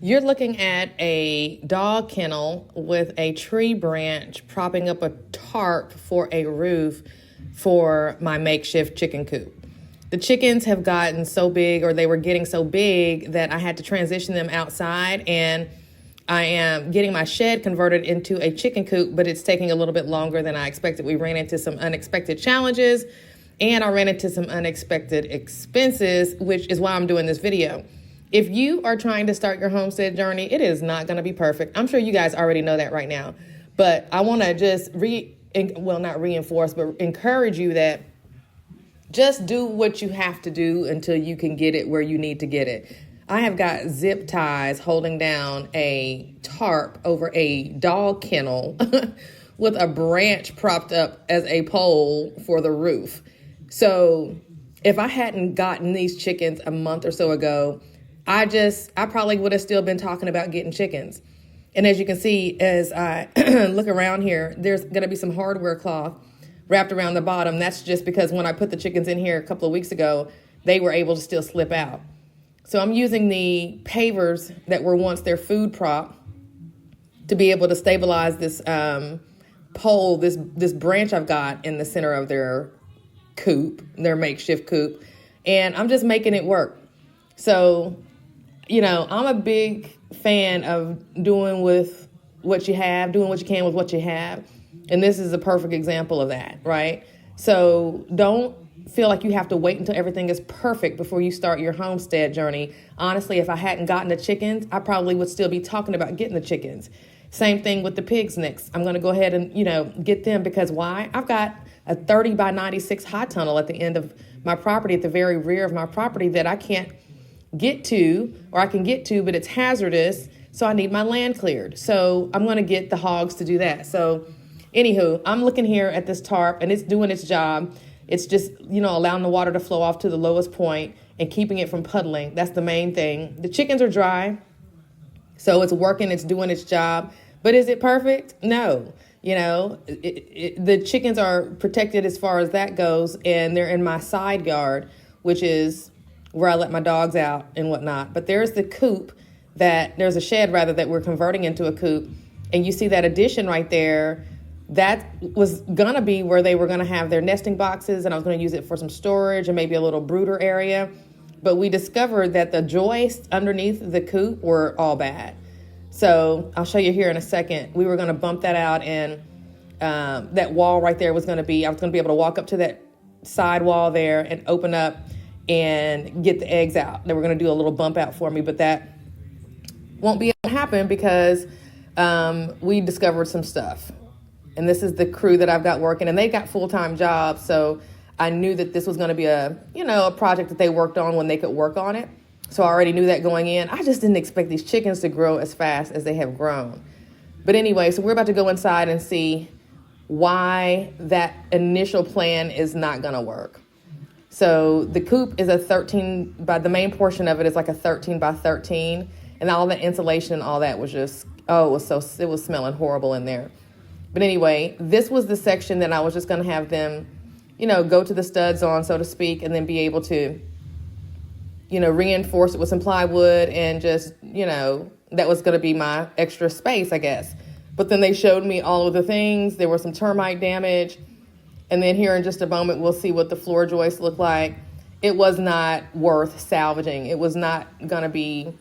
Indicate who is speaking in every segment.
Speaker 1: You're looking at a dog kennel with a tree branch propping up a tarp for a roof for my makeshift chicken coop. The chickens have gotten so big, or they were getting so big, that I had to transition them outside, and I am getting my shed converted into a chicken coop, but it's taking a little bit longer than I expected. We ran into some unexpected challenges, and I ran into some unexpected expenses, which is why I'm doing this video. If you are trying to start your homestead journey, it is not going to be perfect. I'm sure you guys already know that right now. But I want to just not reinforce, but encourage you that just do what you have to do until you can get it where you need to get it. I have got zip ties holding down a tarp over a dog kennel with a branch propped up as a pole for the roof. So if I hadn't gotten these chickens a month or so ago, I probably would have still been talking about getting chickens. And as you can see, as I look around here, there's going to be some hardware cloth wrapped around the bottom. That's just because when I put the chickens in here a couple of weeks ago, they were able to still slip out. So I'm using the pavers that were once their food prop to be able to stabilize this pole, this branch I've got in the center of their coop, their makeshift coop. And I'm just making it work. So, I'm a big fan of doing with what you have, doing what you can with what you have. And this is a perfect example of that, right? So don't feel like you have to wait until everything is perfect before you start your homestead journey. Honestly, if I hadn't gotten the chickens, I probably would still be talking about getting the chickens. Same thing with the pigs next. I'm going to go ahead and, get them because why? I've got a 30 by 96 high tunnel at the end of my property, at the very rear of my property, that I can't get to, or I can get to, but it's hazardous. So I need my land cleared. So I'm going to get the hogs to do that. So anywho, I'm looking here at this tarp and it's doing its job. It's just, allowing the water to flow off to the lowest point and keeping it from puddling. That's the main thing. The chickens are dry. So it's working. It's doing its job. But is it perfect? No. The chickens are protected as far as that goes. And they're in my side yard, which is where I let my dogs out and whatnot. But there's the coop there's a shed that we're converting into a coop. And you see that addition right there. That was going to be where they were going to have their nesting boxes, and I was going to use it for some storage and maybe a little brooder area. But we discovered that the joists underneath the coop were all bad. So I'll show you here in a second. We were going to bump that out, and that wall right there I was going to be able to walk up to that side wall there and open up and get the eggs out. They were going to do a little bump out for me, but that won't be able to happen because we discovered some stuff. And this is the crew that I've got working, and they got full-time jobs. So I knew that this was going to be a project that they worked on when they could work on it. So I already knew that going in. I just didn't expect these chickens to grow as fast as they have grown. But anyway, so we're about to go inside and see why that initial plan is not going to work. So the coop is the main portion of it is like a 13 by 13. And all the insulation and all that was just, it was smelling horrible in there. But anyway, this was the section that I was just going to have them, go to the studs on, so to speak, and then be able to, reinforce it with some plywood and just, that was going to be my extra space, I guess. But then they showed me all of the things. There was some termite damage. And then here in just a moment, we'll see what the floor joists look like. It was not worth salvaging. It was not going to be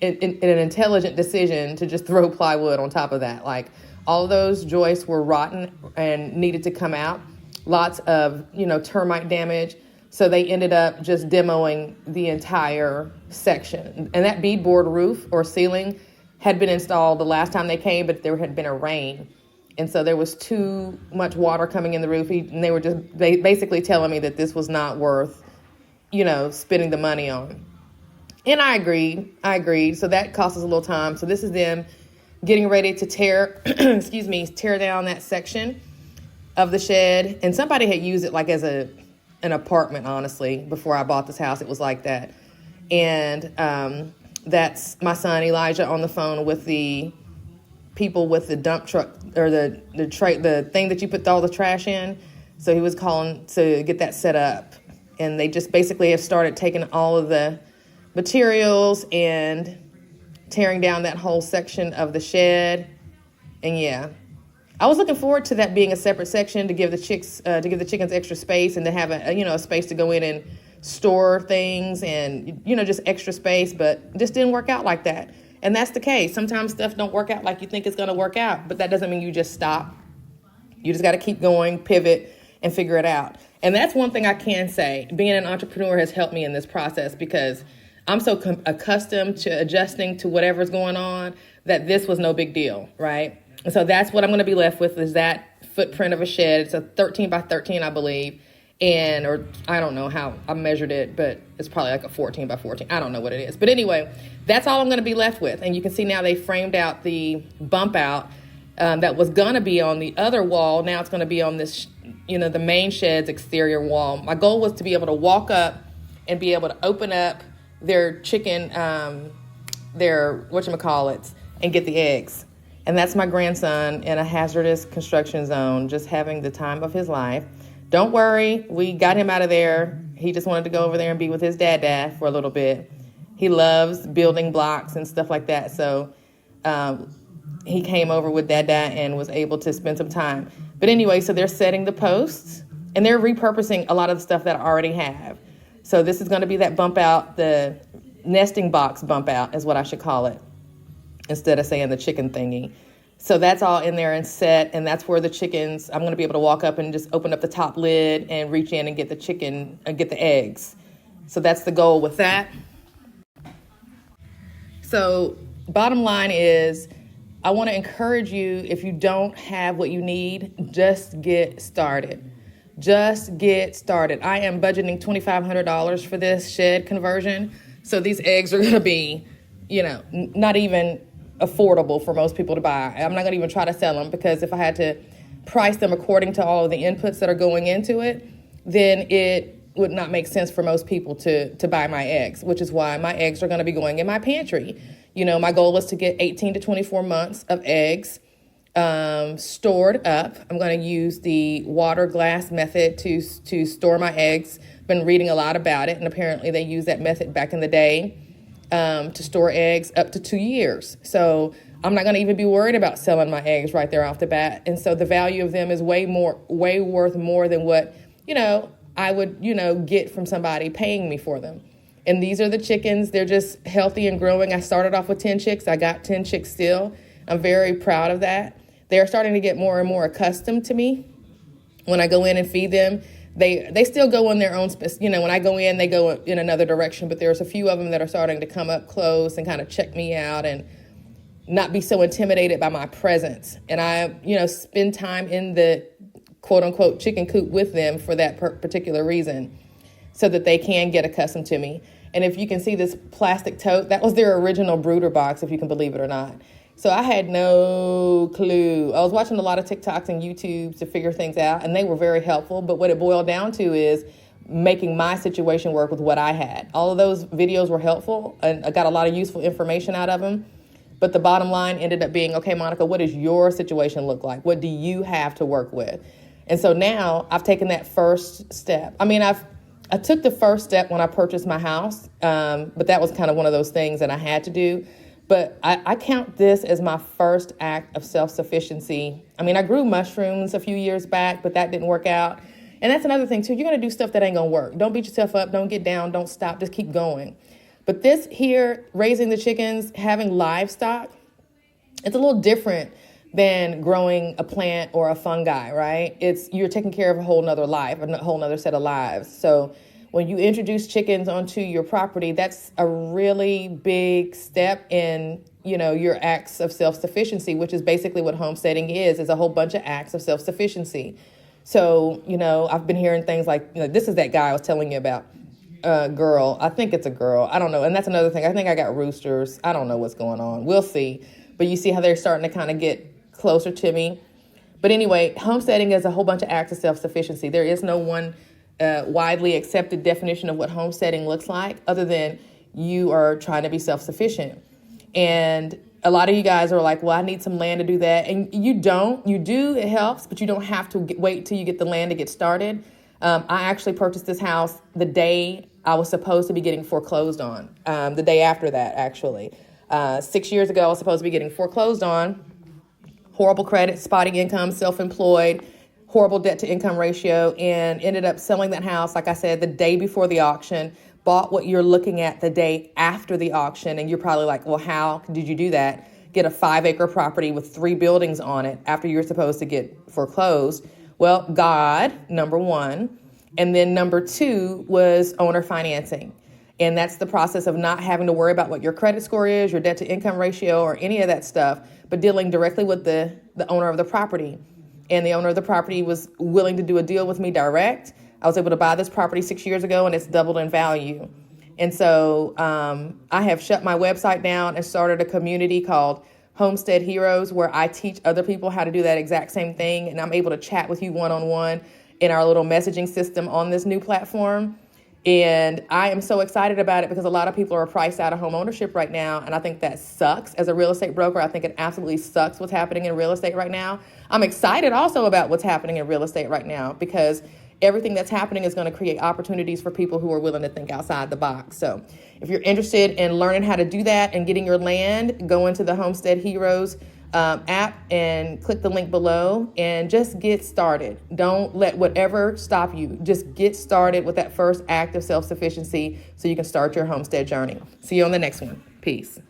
Speaker 1: an intelligent decision to just throw plywood on top of that. Like, all of those joists were rotten and needed to come out. Lots of, termite damage. So they ended up just demoing the entire section. And that beadboard roof or ceiling had been installed the last time they came, but there had been a rain. And so there was too much water coming in the roof. And they were basically telling me that this was not worth, spending the money on. And I agreed. So that cost us a little time. So this is them getting ready to tear down that section of the shed. And somebody had used it like as an apartment, honestly. Before I bought this house, it was like that. And that's my son Elijah on the phone with the people with the dump truck or the thing that you put all the trash in. So he was calling to get that set up. And they just basically have started taking all of the materials and tearing down that whole section of the shed. And yeah, I was looking forward to that being a separate section to give the chickens extra space and to have a space to go in and store things and, just extra space, but it just didn't work out like that. And that's the case. Sometimes stuff don't work out like you think it's going to work out, but that doesn't mean you just stop. You just got to keep going, pivot, and figure it out. And that's one thing I can say. Being an entrepreneur has helped me in this process because I'm so accustomed to adjusting to whatever's going on that this was no big deal, right? And so that's what I'm going to be left with is that footprint of a shed. It's a 13 by 13, I believe. Or I don't know how I measured it, but it's probably like a 14 by 14. I don't know what it is. But anyway, that's all I'm going to be left with. And you can see now they framed out the bump out that was going to be on the other wall. Now it's going to be on this, the main shed's exterior wall. My goal was to be able to walk up and be able to open up their chicken, their whatchamacallits, and get the eggs. And that's my grandson in a hazardous construction zone, just having the time of his life. Don't worry, we got him out of there. He just wanted to go over there and be with his dad for a little bit. He loves building blocks and stuff like that. So he came over with dad and was able to spend some time. But anyway, so they're setting the posts and they're repurposing a lot of the stuff that I already have. So this is going to be that bump out, the nesting box bump out is what I should call it, instead of saying the chicken thingy. So that's all in there and set, and that's where the chickens, I'm going to be able to walk up and just open up the top lid and reach in and get the chicken, get the eggs. So that's the goal with that. So bottom line is, I want to encourage you, if you don't have what you need, just get started. Just get started. I am budgeting $2,500 for this shed conversion. So these eggs are going to be, not even affordable for most people to buy. I'm not going to even try to sell them because if I had to price them according to all of the inputs that are going into it, then it would not make sense for most people to buy my eggs, which is why my eggs are going to be going in my pantry. My goal is to get 18 to 24 months of eggs stored up. I'm going to use the water glass method to store my eggs. Been reading a lot about it, and apparently they use that method back in the day to store eggs up to 2 years. So I'm not going to even be worried about selling my eggs right there off the bat. And so the value of them is way worth more than what, I would, get from somebody paying me for them. And these are the chickens. They're just healthy and growing. I started off with 10 chicks. I got 10 chicks still. I'm very proud of that. They're starting to get more and more accustomed to me. When I go in and feed them, they still go in their own space. When I go in, they go in another direction, but there's a few of them that are starting to come up close and kind of check me out and not be so intimidated by my presence. And I, spend time in the quote unquote chicken coop with them for that particular reason so that they can get accustomed to me. And if you can see this plastic tote, that was their original brooder box, if you can believe it or not. So I had no clue. I was watching a lot of TikToks and YouTubes to figure things out, and they were very helpful. But what it boiled down to is making my situation work with what I had. All of those videos were helpful, and I got a lot of useful information out of them. But the bottom line ended up being, okay, Monica, what does your situation look like? What do you have to work with? And so now I've taken that first step. I took the first step when I purchased my house, but that was kind of one of those things that I had to do. But I count this as my first act of self-sufficiency. I grew mushrooms a few years back, but that didn't work out. And that's another thing, too. You're going to do stuff that ain't going to work. Don't beat yourself up. Don't get down. Don't stop. Just keep going. But this here, raising the chickens, having livestock, it's a little different than growing a plant or a fungi, right? You're taking care of a whole nother life, a whole nother set of lives. So when you introduce chickens onto your property, that's a really big step in, your acts of self-sufficiency, which is basically what homesteading is a whole bunch of acts of self-sufficiency. So, I've been hearing things like, this is that guy I was telling you about, girl. I think it's a girl. I don't know. And that's another thing. I think I got roosters. I don't know what's going on. We'll see. But you see how they're starting to kind of get closer to me. But anyway, homesteading is a whole bunch of acts of self-sufficiency. There is no one widely accepted definition of what homesteading looks like other than you are trying to be self-sufficient. And a lot of you guys are like, well, I need some land to do that. And you don't. You do. It helps, but you don't have to wait till you get the land to get started. I actually purchased this house the day I was supposed to be getting foreclosed on, the day after that, actually. 6 years ago, I was supposed to be getting foreclosed on. Horrible credit, spotty income, self-employed, horrible debt to income ratio, and ended up selling that house, like I said, the day before the auction. Bought what you're looking at the day after the auction, and you're probably like, well, how did you do that? Get a 5-acre property with 3 buildings on it after you're supposed to get foreclosed. Well, God, number one. And then number 2 was owner financing. And that's the process of not having to worry about what your credit score is, your debt to income ratio, or any of that stuff, but dealing directly with the owner of the property. And the owner of the property was willing to do a deal with me direct. I was able to buy this property 6 years ago, and it's doubled in value. And so I have shut my website down and started a community called Homestead Heroes, where I teach other people how to do that exact same thing. And I'm able to chat with you one-on-one in our little messaging system on this new platform. And I am so excited about it because a lot of people are priced out of home ownership right now. And I think that sucks. As a real estate broker, I think it absolutely sucks what's happening in real estate right now. I'm excited also about what's happening in real estate right now because everything that's happening is going to create opportunities for people who are willing to think outside the box. So if you're interested in learning how to do that and getting your land, go into the Homestead Heroes app and click the link below and just get started. Don't let whatever stop you. Just get started with that first act of self-sufficiency so you can start your homestead journey. See you on the next one. Peace.